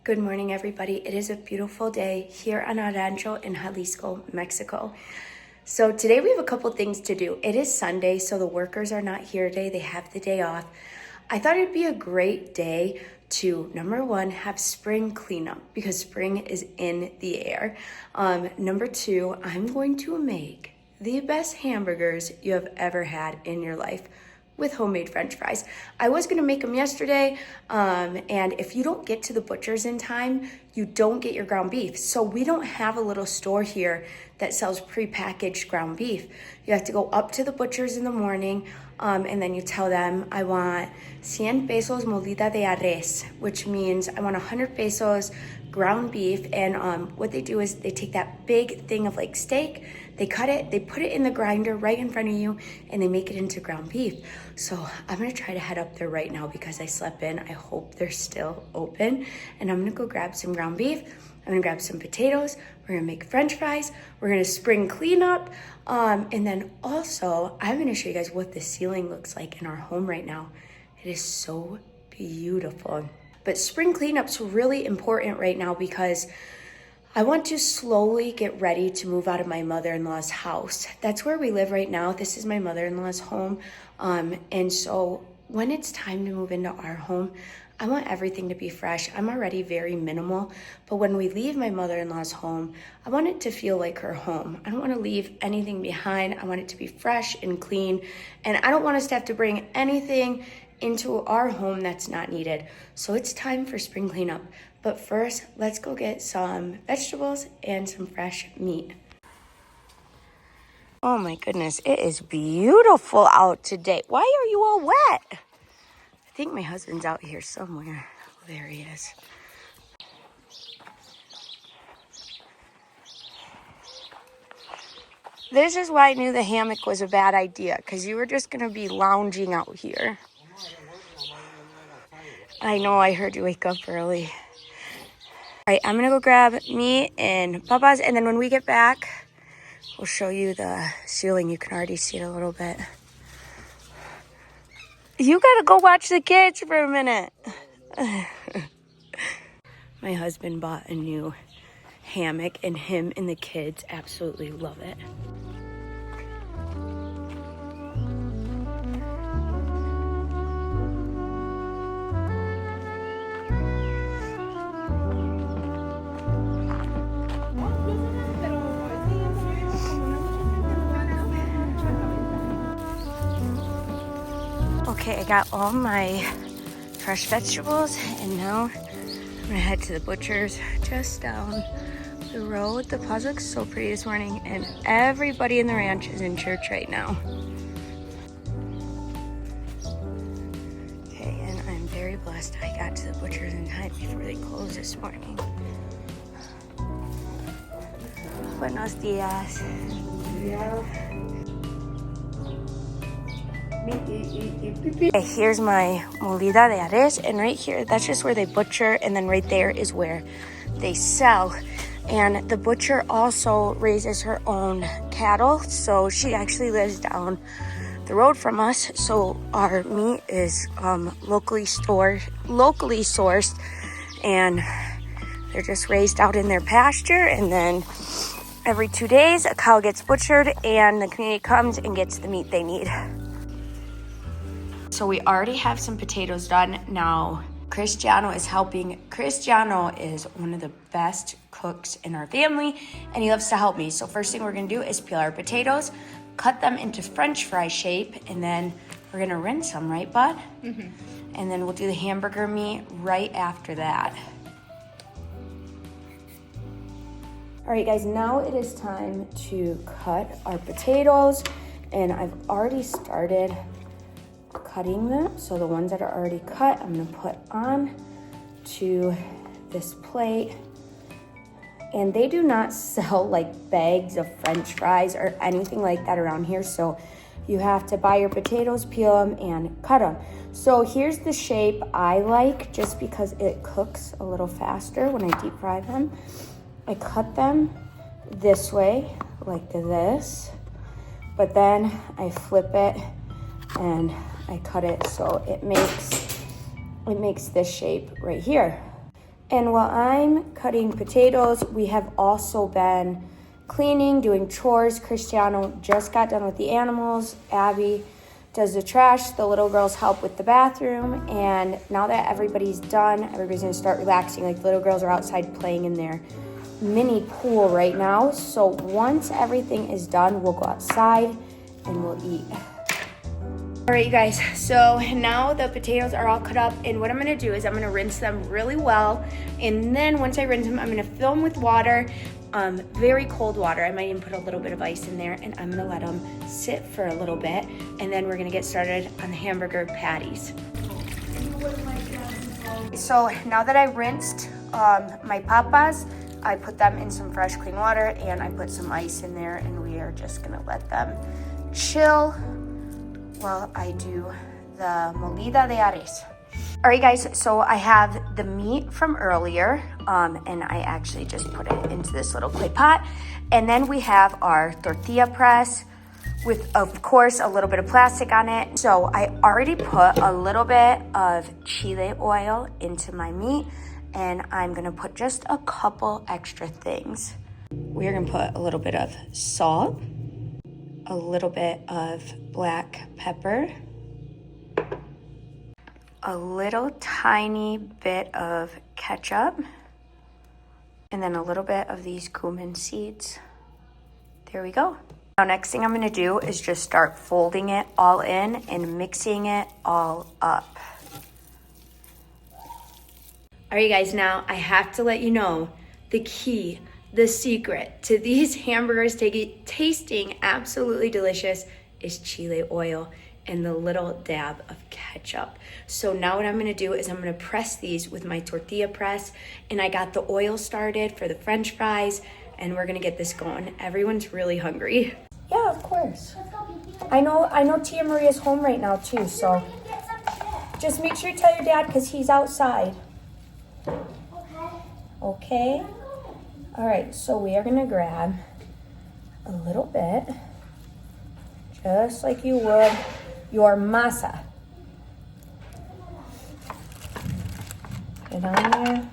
Good morning, everybody. It is a beautiful day here on our rancho in Jalisco, Mexico. So today we have a couple things to do. It is Sunday, so the workers are not here today. They have the day off. I thought it'd be a great day to, number one, have spring cleanup because spring is in the air. Number two, I'm going to make the best hamburgers you have ever had in your life with homemade French fries. I was gonna make them yesterday, and if you don't get to the butcher's in time, you don't get your ground beef. So we don't have a little store here that sells prepackaged ground beef. You have to go up to the butcher's in the morning, and then you tell them, I want 100 pesos molida de res, which means I want 100 pesos ground beef. And what they do is they take that big thing of like steak, they cut it, they put it in the grinder right in front of you, and they make it into ground beef. So I'm gonna try to head up there right now because I slept in. I hope they're still open. And I'm gonna go grab some ground beef. I'm gonna grab some potatoes. We're gonna make French fries. We're gonna spring clean up. And then also, I'm gonna show you guys what the ceiling looks like in our home right now. It is so beautiful. But spring cleanup's really important right now because I want to slowly get ready to move out of my mother-in-law's house. That's where we live right now. This is my mother-in-law's home. And so when it's time to move into our home, I want everything to be fresh. I'm already very minimal, but when we leave my mother-in-law's home, I want it to feel like her home. I don't want to leave anything behind. I want it to be fresh and clean. And I don't want us to have to bring anything into our home that's not needed. So it's time for spring cleanup. But first, let's go get some vegetables and some fresh meat. Oh my goodness, it is beautiful out today. Why are you all wet? I think my husband's out here somewhere. Oh, there he is. This is why I knew the hammock was a bad idea, because you were just going to be lounging out here. I know, I heard you wake up early. All right, I'm going to go grab meat and papas, and then when we get back, we'll show you the ceiling. You can already see it a little bit. You got to go watch the kids for a minute. My husband bought a new hammock, and him and the kids absolutely love it. Okay, I got all my fresh vegetables, and now I'm gonna head to the butcher's just down the road. The plaza looks so pretty this morning, and everybody in the ranch is in church right now. Okay, and I'm very blessed I got to the butcher's in time before they closed this morning. Buenos dias. Yeah. Okay, here's my molida de res, and right here, that's just where they butcher, and then right there is where they sell. And the butcher also raises her own cattle, so she actually lives down the road from us. So our meat is locally sourced, and they're just raised out in their pasture, and then every 2 days a cow gets butchered and the community comes and gets the meat they need. So we already have some potatoes done. Now Cristiano is helping. Cristiano is one of the best cooks in our family, and he loves to help me. So first thing we're gonna do is peel our potatoes, cut them into French fry shape, and then we're gonna rinse them, right, bud? Mm-hmm. And then we'll do the hamburger meat right after that. All right, guys, now it is time to cut our potatoes, and I've already started cutting them. So the ones that are already cut, I'm gonna put on to this plate. And they do not sell like bags of French fries or anything like that around here. So you have to buy your potatoes, peel them, and cut them. So here's the shape I like, just because it cooks a little faster when I deep fry them. I cut them this way, like this, but then I flip it and I cut it so it makes this shape right here. And while I'm cutting potatoes, we have also been cleaning, doing chores. Cristiano just got done with the animals. Abby does the trash. The little girls help with the bathroom. And now that everybody's done, everybody's gonna start relaxing. Like the little girls are outside playing in their mini pool right now. So once everything is done, we'll go outside and we'll eat. All right, you guys, so now the potatoes are all cut up, and what I'm gonna do is I'm gonna rinse them really well, and then once I rinse them, I'm gonna fill them with water, very cold water. I might even put a little bit of ice in there, and I'm gonna let them sit for a little bit, and then we're gonna get started on the hamburger patties. So now that I rinsed my papas, I put them in some fresh clean water, and I put some ice in there, and we are just gonna let them chill while I do the molida de ares. All right, guys, so I have the meat from earlier, and I actually just put it into this little clay pot. And then we have our tortilla press with, of course, a little bit of plastic on it. So I already put a little bit of chile oil into my meat, and I'm gonna put just a couple extra things. We're gonna put a little bit of salt, a little bit of black pepper, a little tiny bit of ketchup, and then a little bit of these cumin seeds. There we go. Now next thing I'm gonna do is just start folding it all in and mixing it all up. All right, guys, now I have to let you know the key, the secret to these hamburgers tasting absolutely delicious is chile oil and the little dab of ketchup. So now what I'm gonna do is I'm gonna press these with my tortilla press, and I got the oil started for the French fries, and we're gonna get this going. Everyone's really hungry. Yeah, of course. I know Tia Maria's home right now too, so just make sure you tell your dad because he's outside. Okay? All right, so we are gonna grab a little bit, just like you would your masa. Get it on there,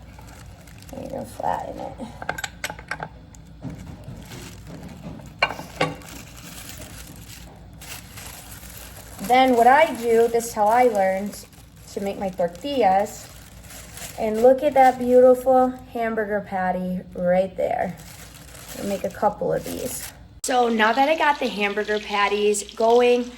and you're gonna flatten it. Then what I do, this is how I learned to make my tortillas. And look at that beautiful hamburger patty right there. I'll make a couple of these. So now that I got the hamburger patties going,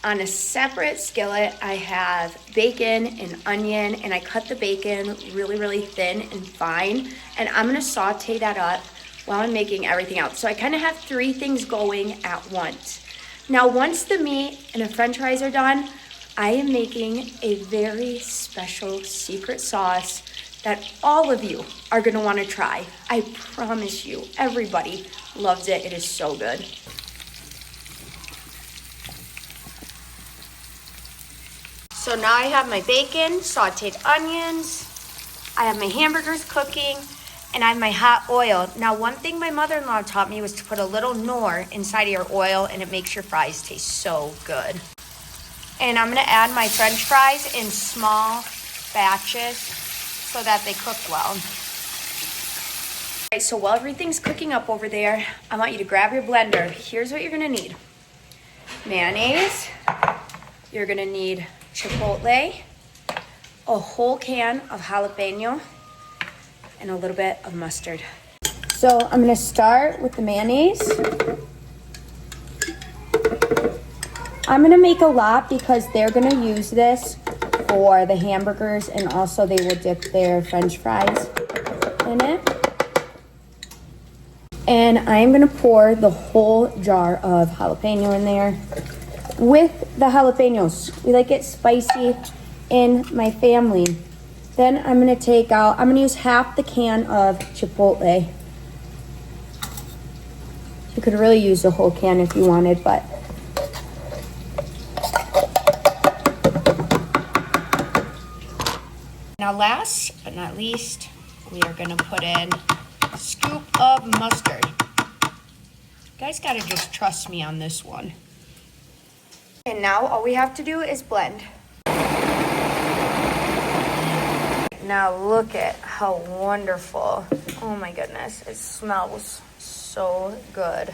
on a separate skillet, I have bacon and onion, and I cut the bacon really, really thin and fine. And I'm gonna saute that up while I'm making everything else. So I kind of have three things going at once. Now, once the meat and the French fries are done, I am making a very special secret sauce that all of you are gonna wanna try. I promise you, everybody loves it. It is so good. So now I have my bacon, sauteed onions, I have my hamburgers cooking, and I have my hot oil. Now, one thing my mother-in-law taught me was to put a little Knorr inside of your oil, and it makes your fries taste so good. And I'm gonna add my French fries in small batches so that they cook well. All right, so while everything's cooking up over there, I want you to grab your blender. Here's what you're gonna need. Mayonnaise, you're gonna need chipotle, a whole can of jalapeno, and a little bit of mustard. So I'm gonna start with the mayonnaise. I'm gonna make a lot because they're gonna use this for the hamburgers, and also they will dip their French fries in it. And I'm gonna pour the whole jar of jalapeno in there with the jalapenos. We like it spicy in my family. Then I'm gonna use half the can of chipotle. You could really use the whole can if you wanted, but now last but not least, we are gonna put in a scoop of mustard. You guys gotta just trust me on this one. And now all we have to do is blend. Now look at how wonderful. Oh my goodness, it smells so good.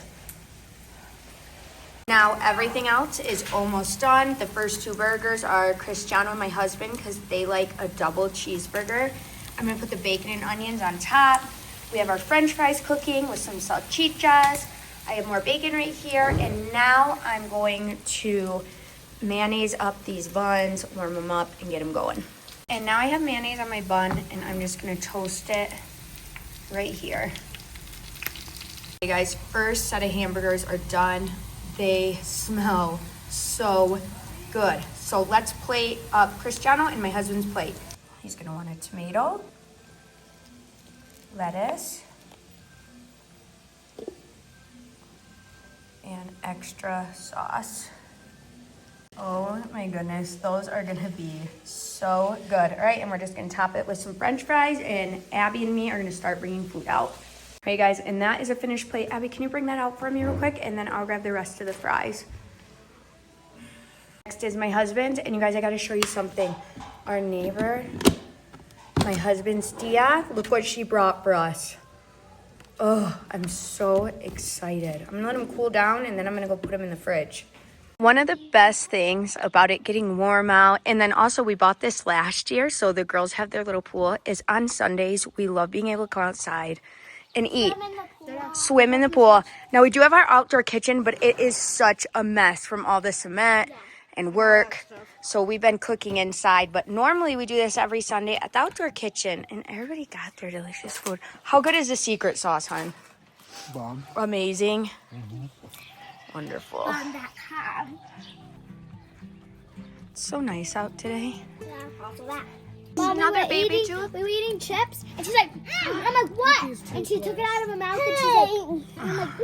Now everything else is almost done. The first 2 burgers are Cristiano and my husband because they like a double cheeseburger. I'm gonna put the bacon and onions on top. We have our French fries cooking with some salchichas. I have more bacon right here, and now I'm going to mayonnaise up these buns, warm them up, and get them going. And now I have mayonnaise on my bun, and I'm just gonna toast it right here. Okay guys, first set of hamburgers are done. They smell so good. So let's plate up Cristiano and my husband's plate. He's gonna want a tomato, lettuce, and extra sauce. Oh my goodness, those are gonna be so good. All right, and we're just gonna top it with some French fries, and Abby and me are gonna start bringing food out. All right guys, and that is a finished plate. Abby, can you bring that out for me real quick? And then I'll grab the rest of the fries. Next is my husband, and you guys, I gotta show you something. Our neighbor, my husband's Tia, look what she brought for us. Oh, I'm so excited. I'm gonna let him cool down, and then I'm gonna go put him in the fridge. One of the best things about it getting warm out, and then also we bought this last year, so the girls have their little pool, is on Sundays, we love being able to go outside and eat. Swim in the pool. Now we do have our outdoor kitchen, but it is such a mess from all the cement and work. So we've been cooking inside, but normally we do this every Sunday at the outdoor kitchen, and everybody got their delicious food. How good is the secret sauce, hon? Bomb. Amazing. Wonderful. It's so nice out today. Yeah, also that. Another baby Jude? We were eating chips, and she's like, and I'm like, what? And she took it out of her mouth, and she's like, and I'm like,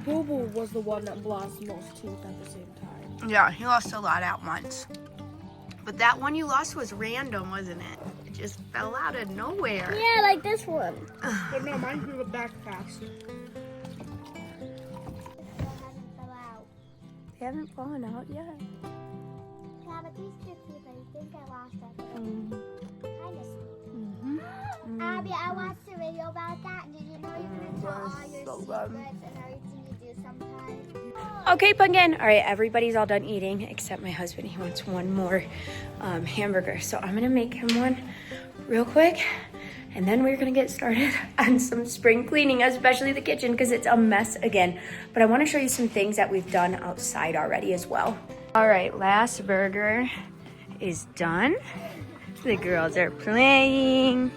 Boo Boo was the one that lost most teeth at the same time. Yeah, he lost a lot at once. But that one you lost was random, wasn't it? It just fell out of nowhere. yeah, like this one. But no, mine grew back fast. They haven't fallen out yet. Yeah, but these two teeth, I think I lost it. Kind of sweet. Abby, I watched a video about that. Did you know you can tell all your secrets and everything you do sometimes? Okay, Pumpkin. All right, everybody's all done eating except my husband. He wants one more hamburger. So I'm gonna make him one real quick. And then we're gonna get started on some spring cleaning, especially the kitchen, because it's a mess again. But I wanna show you some things that we've done outside already as well. All right, last burger is done. The girls are playing.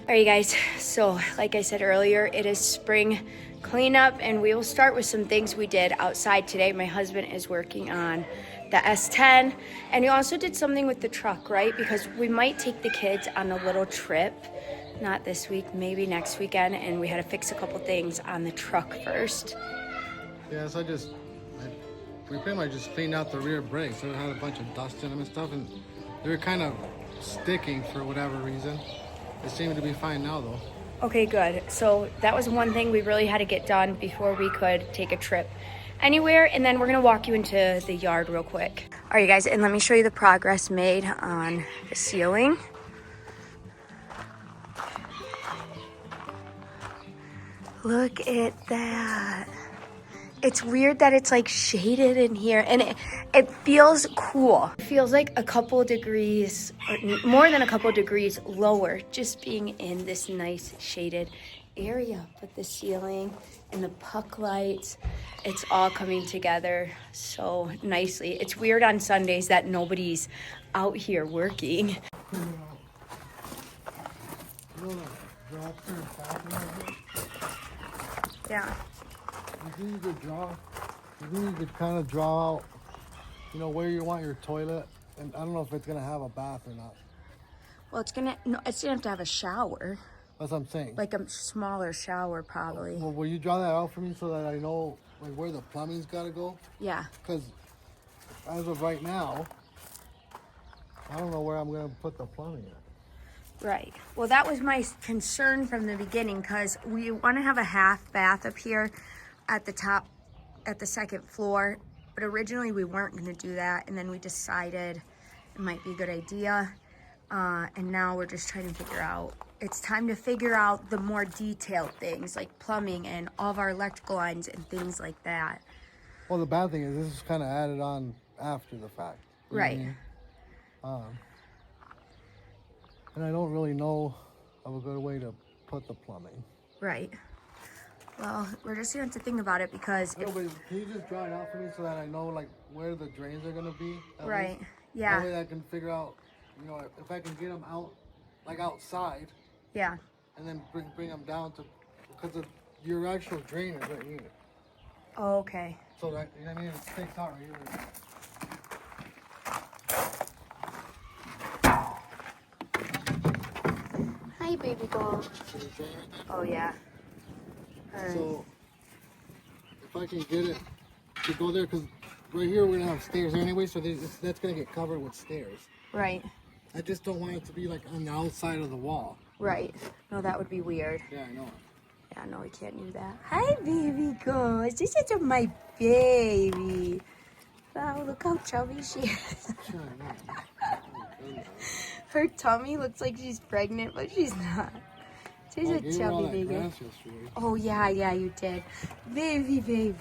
All right, guys, so like I said earlier, it is spring cleanup, and we will start with some things we did outside today. My husband is working on the S10, and he also did something with the truck, right? Because we might take the kids on a little trip, not this week, maybe next weekend, and we had to fix a couple things on the truck first. Yeah, so we pretty much just cleaned out the rear brakes. So it had a bunch of dust in them and stuff, and they were kind of sticking for whatever reason. They seem to be fine now, though. Okay, good. So that was one thing we really had to get done before we could take a trip anywhere, and then we're gonna walk you into the yard real quick. All right, guys, and let me show you the progress made on the ceiling. Look at that. It's weird that it's like shaded in here, and it feels cool. It feels like a couple degrees, or more than a couple degrees lower, just being in this nice shaded area. But the ceiling and the puck lights, it's all coming together so nicely. It's weird on Sundays that nobody's out here working. Yeah. You need to kind of draw out, where you want your toilet. And I don't know if it's going to have a bath or not. Well, it's gonna have to have a shower. That's what I'm saying. Like a smaller shower, probably. Well, will you draw that out for me so that I know where the plumbing's got to go? Yeah. Because as of right now, I don't know where I'm going to put the plumbing at. Right. Well, that was my concern from the beginning, because we want to have a half bath up here at the top, at the second floor. But originally we weren't going to do that, and then we decided it might be a good idea. And now we're just trying to figure out, it's time to figure out the more detailed things like plumbing and all of our electrical lines and things like that. Well, the bad thing is this is kind of added on after the fact. You know what I Right. mean? And I don't really know of a good way to put the plumbing. Right. Well, we're just going to have to think about it because No, but can you just draw it out for me so that I know like where the drains are gonna be? right. Least? Yeah. That way I can figure out, you know, if I can get them out, like outside, Yeah. and then bring them down to, because your actual drain is right here. Oh, okay. So that, you know what I mean, it sticks out right here. Hi, baby girl. Oh, yeah. All right. So if I can get it to go there, because right here we're gonna have stairs anyway, so that's gonna get covered with stairs. Right. I just don't want it to be like on the outside of the wall. Right. No, that would be weird. Yeah, I know. Yeah, no, we can't do that. Hi, baby girl. This is my baby. Wow, look how chubby she is. Sure, I know. Her tummy looks like she's pregnant, but she's not. She's I a gave her all chubby that baby. grass yesterday. Oh, yeah, you did. Baby.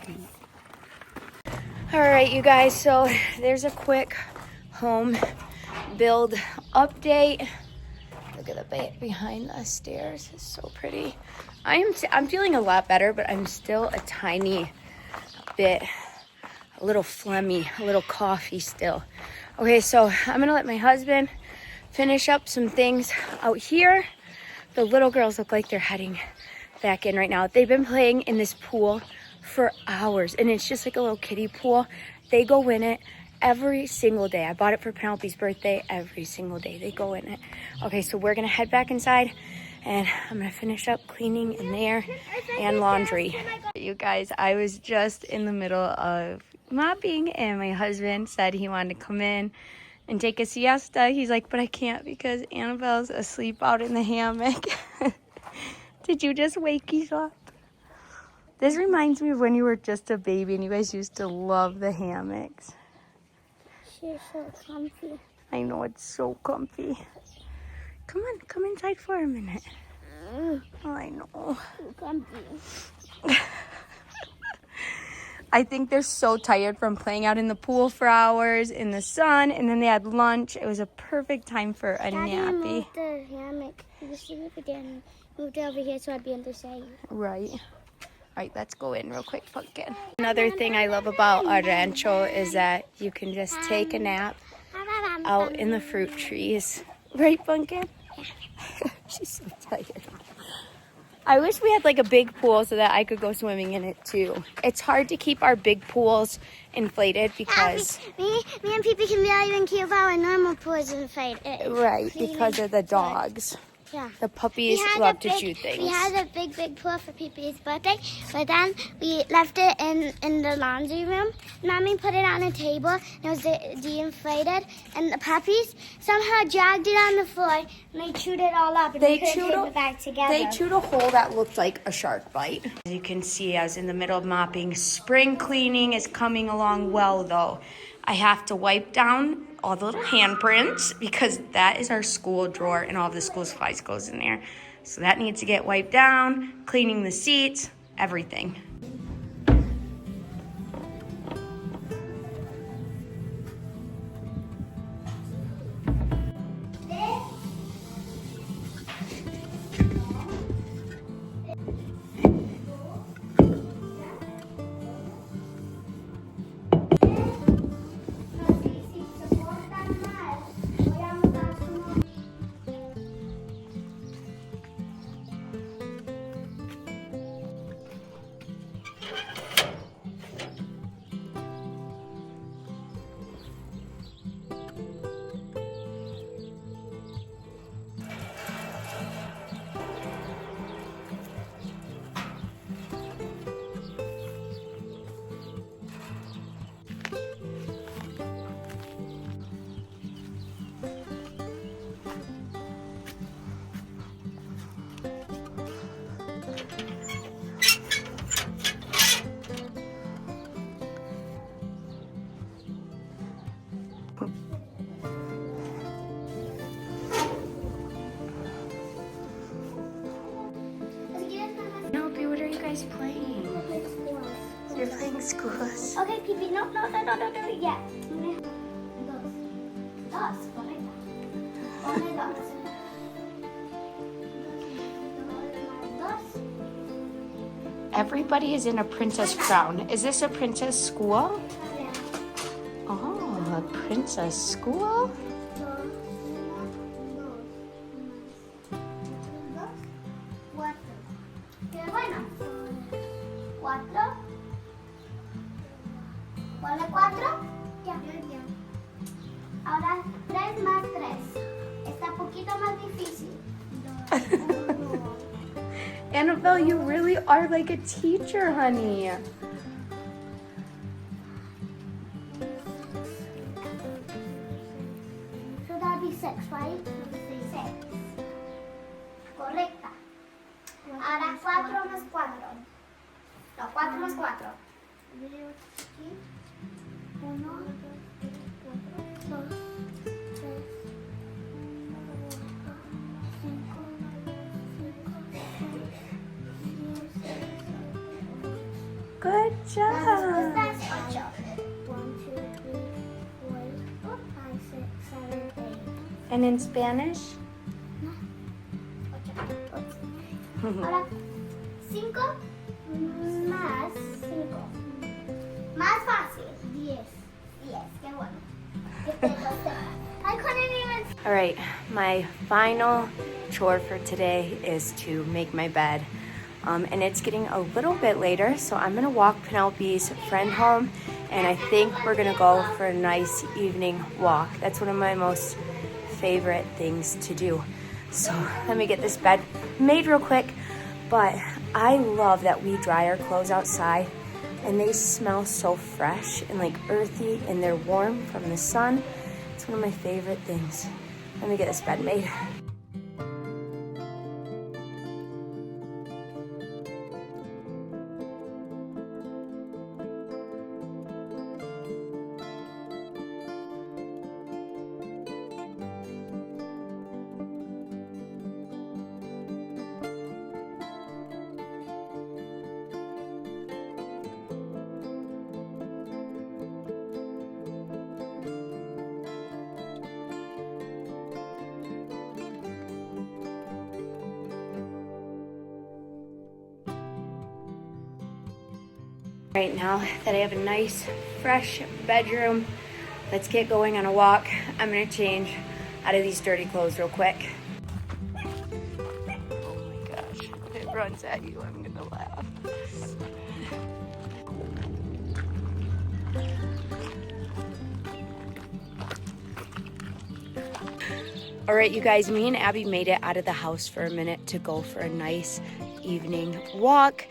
All right, you guys, so there's a quick home build update. Look at the bit behind the stairs. It's so pretty. I'm feeling a lot better, but I'm still a tiny bit, a little phlegmy, a little coughy still. Okay, so I'm gonna let my husband finish up some things out here. The little girls look like they're heading back in right now. They've been playing in this pool for hours, and it's just like a little kiddie pool. They go in it every single day. I bought it for Penelope's birthday. Every single day they go in it. Okay, so we're gonna head back inside, and I'm gonna finish up cleaning in there and laundry. You guys, I was just in the middle of mopping, and my husband said he wanted to come in and take a siesta. He's like, but I can't because Annabelle's asleep out in the hammock. Did you just wake you up? This reminds me of when you were just a baby and you guys used to love the hammocks. She's so comfy. I know, it's so comfy. Come on, come inside for a minute. Oh, I know. So comfy. I think they're so tired from playing out in the pool for hours in the sun, and then they had lunch. It was a perfect time for a Daddy nappy. moved the hammock. He was sleeping again. Moved it over here so I'd be able to say. Right. All right, let's go in real quick, Pumpkin. Another thing I love about our rancho is that you can just take a nap out in the fruit trees. Right, Pumpkin? She's so tired. I wish we had like a big pool so that I could go swimming in it too. It's hard to keep our big pools inflated because... Me and Pee-Pee can barely even keep our normal pools inflated. Right, because of the dogs. Yeah. The puppies We had love a to big- chew things. We had a big pool for Pee-Pee's birthday, but then we left it in the laundry room. Mommy put it on a table, and it was de-inflated, and the puppies somehow dragged it on the floor, and they chewed it all up, and they couldn't put it back together. They chewed a hole that looked like a shark bite. As you can see, I was in the middle of mopping. Spring cleaning is coming along well, though. I have to wipe down all the little handprints because that is our school drawer and all of the school supplies goes in there. So that needs to get wiped down, cleaning the seats, everything. boarding schools. Okay, Pipi, no, yeah. Dos, correcto. Pone dos. Dos. Everybody is in a princess crown. Is this a princess school? Yeah. Oh, a princess school? Qué bueno. 4. Ponle 4. Ya. Ahora 3 más 3. Está un poquito más difícil. Annabelle, you really are like a teacher, honey. So that'd be 6, right? 6. Correcta. Ahora 4 más 4. No, 4 más 4. 1, 2, 3, 5, 6, 7, 8. Good job. Esta es 8. 1, 2, 3, 4, 5, 6, 7, 8. And in Spanish? 8. Ahora 5 más 5. Más fácil. 10. 10, qué bueno. I couldn't even. All right, my final chore for today is to make my bed. And it's getting a little bit later, so I'm gonna walk Penelope's friend home, and I think we're gonna go for a nice evening walk. That's one of my most favorite things to do. So let me get this bed made real quick. But I love that we dry our clothes outside, and they smell so fresh and like earthy, and they're warm from the sun. It's one of my favorite things. Let me get this bed made. Right now that I have a nice, fresh bedroom, let's get going on a walk. I'm gonna change out of these dirty clothes real quick. Oh my gosh, if it runs at you, I'm gonna laugh. All right, you guys, me and Abby made it out of the house for a minute to go for a nice evening walk.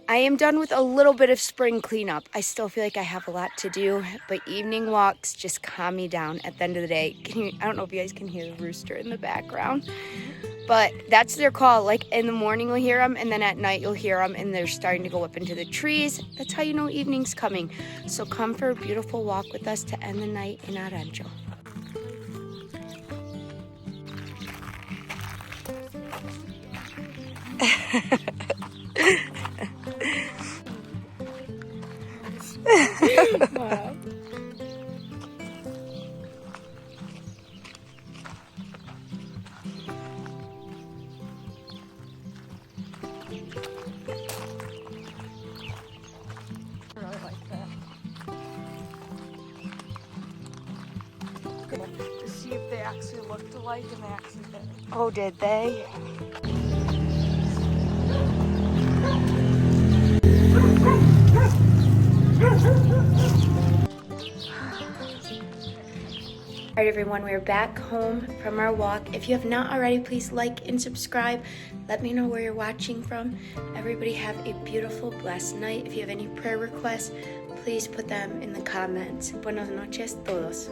I am done with a little bit of spring cleanup. I still feel like I have a lot to do, but evening walks just calm me down at the end of the day. I don't know if you guys can hear the rooster in the background, but that's their call. Like in the morning you'll hear them, and then at night you'll hear them, and they're starting to go up into the trees. That's how you know evening's coming. So come for a beautiful walk with us to end the night in our rancho. Wow. I really like that. To see if they actually looked alike, and they actually did. Oh, did they? All right, everyone, we're back home from our walk. If you have not already, please like and subscribe. Let me know where you're watching from. Everybody have a beautiful, blessed night. If you have any prayer requests, please put them in the comments. Buenas noches todos.